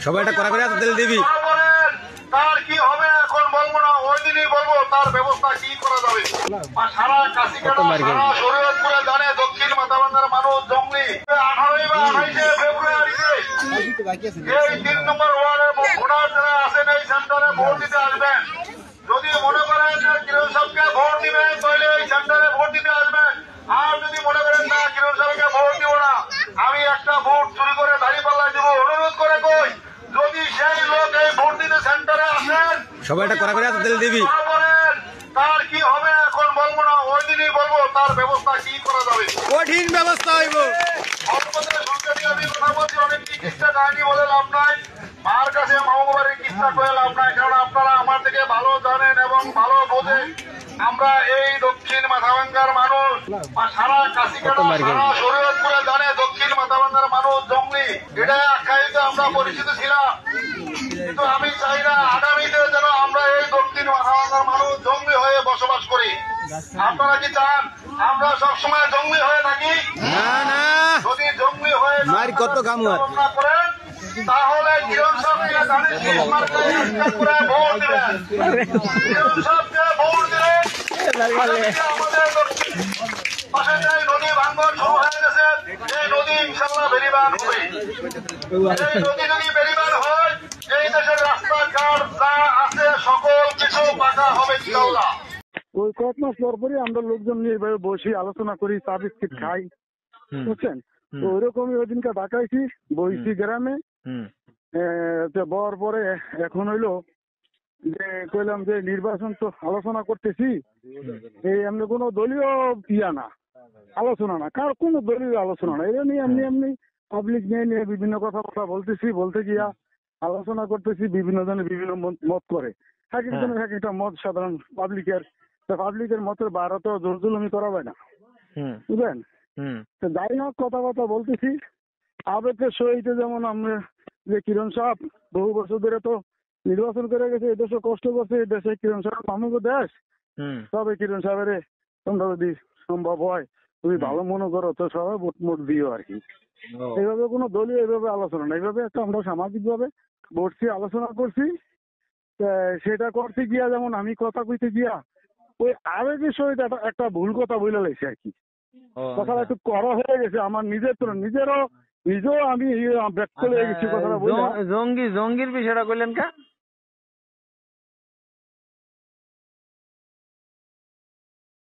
সবাই এটা করা করে তেল দিবি। তার কি হবে এখন বলবো না, ওই দিনই বলবো তার ব্যবস্থা কি করা যাবে। সারা কাশিকাটা সারা শরীয়তপুরে জানে দক্ষিণ মাথাভাঙ্গার মানুষ জঙ্গলি 18 বা 28 ফেব্রুয়ারিতে এই 3 নম্বর ওয়ার্ডে ভোটার যারা আছেন এই সেন্টারে ভোট দিতে আসবেন। যদি মনে করেন যে কিরণ সাহেবকে ভোট দিবেন তাহলে এই সেন্টারে ভোট দিতে আসবেন। আর যদি মনে করেন না কিরণ সাহেবকে ভোট দিব না, আমি একটা ভোট চুরি করে দাঁড়িপাল্লায় দিব, অনুরোধ করে কই যদি সেই লোক এই ভোট দিতে সেন্টারে আসেন সবাই এটা করা করে তেল দিবি। তার কি হবে এখন বলবো না, ওই দিনই বলবো তার ব্যবস্থা কি করা যাবে। কঠিন ব্যবস্থা হইব। আমি কথা বলছি, অনেক চিকিৎসা কাহিনী বলে লাভ নাই, মার কাছে মামাবাড়ির কিস্তা করে লাভ নাই, কারণ আপনারা আমার থেকে ভালো জানেন এবং ভালো বোঝেন। আমরা এই দক্ষিণ মাথাভাঙ্গার মানুষ বা সারা কাশিকাটা সারা শরীয়তপুরে জানে দক্ষিণ মাথাভাঙ্গার মানুষ জঙ্গলি, এটা আখ্যায়িত আমরা পরিচিত ছিলাম। কিন্তু আমি চাই না আগামীতে যেন আমরা এই দক্ষিণ মাথাভাঙ্গার মানুষ জঙ্গলি হয়ে বসবাস করি। আপনারা কি চান আমরা সবসময় জঙ্গলি হয়ে থাকি? না না, যদি জঙ্গলি হয়ে কত কাম করেন তাহলে কিরণ সাহেবকে দাঁড়িয়ে করে ভোট দিবেন। কিরণ সাহেবকে ভোট দিলে আমাদের পাশে যে নদী ভাঙ্গন শুরু হয়ে গেছে, এই নদী ইনশাল্লাহ বেরিবান হবে। এই নদী যদি বেরিবান হয় এই দেশের রাস্তাঘাট যা আছে সকল কিছু পাকা হবে ইনশাল্লাহ। ওই কয়েক মাস পরপরই আমরা লোকজন নিয়ে এভাবে বসি, আলোচনা করি, চা বিস্কিট খাই, বুঝছেন? তো ওইরকমই ওই দিনকে ডাকাইছি, বইছি গ্রামে বর পরে এখন হইলো যে কইলাম যে নির্বাচন তো আলোচনা করতেছি, এই এমনি কোনো দলীয় না আলোচনা না, কার কোনো দলীয় আলোচনা না, এটা নিয়ে এমনি পাবলিক নিয়ে বিভিন্ন কথা বলতে গিয়া আলোচনা করতেছি, বিভিন্ন জনে বিভিন্ন মত করে, এক একজনের এক একটা মত সাধারণ পাবলিকের মতের বাইরে তো জোর জুলুমি করা হয় না, বুঝলেন? তো যাই হোক কথা বলতেছি আবেগের সহিত, যেমন আমরা যে কিরণ সাহেব বহু বছর ধরে তো নির্বাচন করে গেছে, এই দেশে কষ্ট করছে, এই দেশে কিরণ সাহেব আমাকে দেশ, তবে কিরণ সাহেবের তোমরা যদি সম্ভব হয় তুমি ভালো মনে করো তো সবাই ভোট দিও আর কি। এইভাবে কোনো দলীয় এইভাবে আলোচনা না, এইভাবে একটা আমরা সামাজিক ভাবে বসছি, আলোচনা করছি, সেটা করতে গিয়া যেমন আমি কথা কইতে গিয়া ওই আবেগের সহিত একটা ভুল কথা বলে লাইছি আর কি, কথাটা একটু করা হয়ে গেছে আমার নিজেও আমি ব্যক্ত হয়ে গেছি কথাটা বলে। জঙ্গির বিষয়টা বললেন কা?